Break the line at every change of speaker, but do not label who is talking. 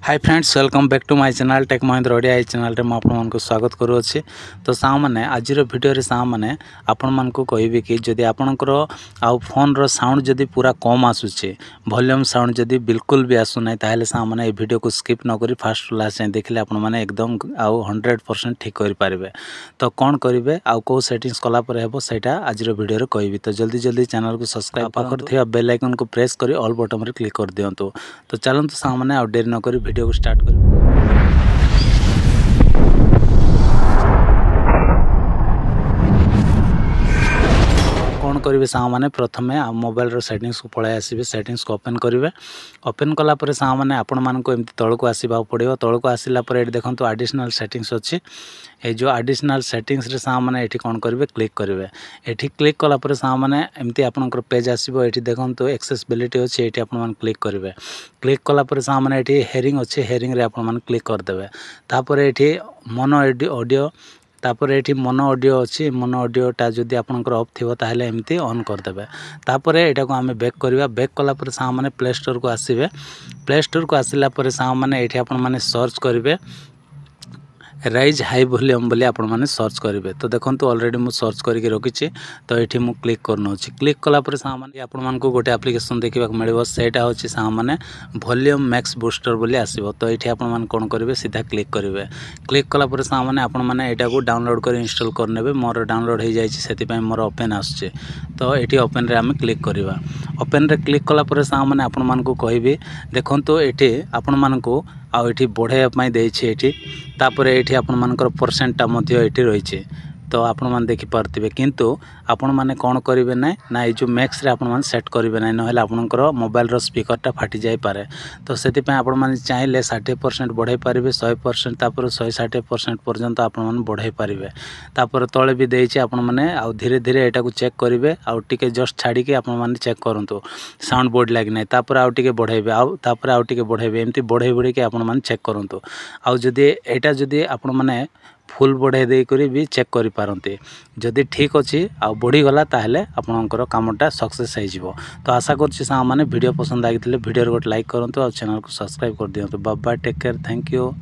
Hi friends, welcome back to my channel Tech Mahindra Odia. Channel में आपको स्वागत करुच्ची। तो साँ मैंने आज भिडियो साँ मैंने आपण मानक कहबी कि जदि आपणकर आउ फोन रो साउंड जदि पूरा कम आसूचे, वॉल्यूम साउंड जदि बिल्कुल भी आसुना ताहले साँ मैंने वीडियो को स्किप न करी फास्ट लास्ट जाए देखले आपण माने एकदम आउ 100% ठीक कर पारे। तो कौन करेंगे आउ कौ सेटिंग्स कलापर हेबो सेटा आज वीडियो कहबी। तो जल्दी जल्दी चैनल को सब्सक्राइब पाखर बेल आइकन को प्रेस करी ऑल बटन रे क्लिक कर दियंतु। तो चलते साँ मैंने आउ देरी न करी वीडियो को स्टार्ट करें। कौन करेंगे साँ मैंने प्रथम मोबाइल रो सेटिंग्स को पलि आसबे। सेटिंग्स को ओपन करेंगे। ओपन कलापर साँ मैंने आपण मानक एमती तौक आसवा पड़ो। तौक आसला ये देखो एडिशनल सेटिंग्स अच्छी। ये जो एडिशनल सेटिंग्स रे साँ मैंने ये कौन करेंगे क्लिक करेंगे। ये क्लिक कलापर साँ मैंने एमती आपंकर पेज आसो। ये देखो एक्सेसिबिलिटी अच्छे ये आप क्लिक करेंगे। क्लिक कलापर साँ मैंने ये हेयरिंग अच्छे। हेयरिंग रे आप क्लिक करदे। तापर ये मोनो ऑडियो तापर ये मोनो ऑडियो अच्छी। मोनो ऑडियोटा जदि आपंकर ऑफ थी ताहले एमती ऑन करदे। तापर यहाँ को आम बैक करवा। बैक कलापर साँ मैंने प्ले स्टोर को आसबे। प्ले स्टोर को आसला साँ मैंने ये आप सर्च करेंगे राइज हाई वॉल्यूम बोली आपण मैंने सर्च करेंगे। तो देखो ऑलरेडी मुझे सर्च करके रखी। तो ये मुझे क्लिक करनौ। क्लिक कलापर साँ मैंने आपण मानक गोटे एप्लिकेशन देखा मिले। सेटा हूँ साँ मैंने वॉल्यूम मैक्स बूस्टर बोली आसो। तो ये आप कौन करेंगे सीधा क्लिक करेंगे। क्लिक कलापर साँ मैंने आपण मैंने यहाँ को डाउनलोड कर इंस्टॉल करने। मोर डाउनलोड हो जाए मोर ओपन आसुचे। तो ये ओपन रे आम क्लिक करवा। ओपन रे क्लिक कलापर साँ मैंने आपण मानक कहबी देखो ये आपण मानक आउ ये बढ़ाई देती। तापर ये आपण मानकर परसेंटा ये रही। तो आपण मैंने देखिपे किंतु आपण मैंने कौन करेंगे ना ये जो मैक्स रे आपण मैंने सेट करेंगे ना ना आपणकर मोबाइल रो स्पीकरटा फाटी जाई पारे। तो से आपण मैंने चाहिए 60% बढ़ाई पारे 100%। तापर 160% पर्यंत आपण मैंने बढ़ाई पारे। तापर तले भी देछि आपण मैंने आउ धीरे धीरे यहाँ को चेक करेंगे। आउ टिके जस्ट छाड़ी आपण मैंने चेक करूँ साउंड बोर्ड लगे ना। तापर आउ टिके बढ़ाइबे आउ तापर आउ टिके बढ़ाइबे एमती बढ़ाई बढ़ाई आपण मैंने चेक करूँ। आउ जदि एटा जदि आपण मैंने फुल बढ़ाई देकर भी चेक करि पारंते। जदि ठीक अच्छी आ बढ़ीगला ताहले आपणकर कामटा सक्सेस हो। तो आशा करछि साँ मैंने वीडियो पसंद आई वीडियो गोटे लाइक करूँ और चैनल को सब्सक्राइब कर दियंतु। Bye bye, take care, thank you.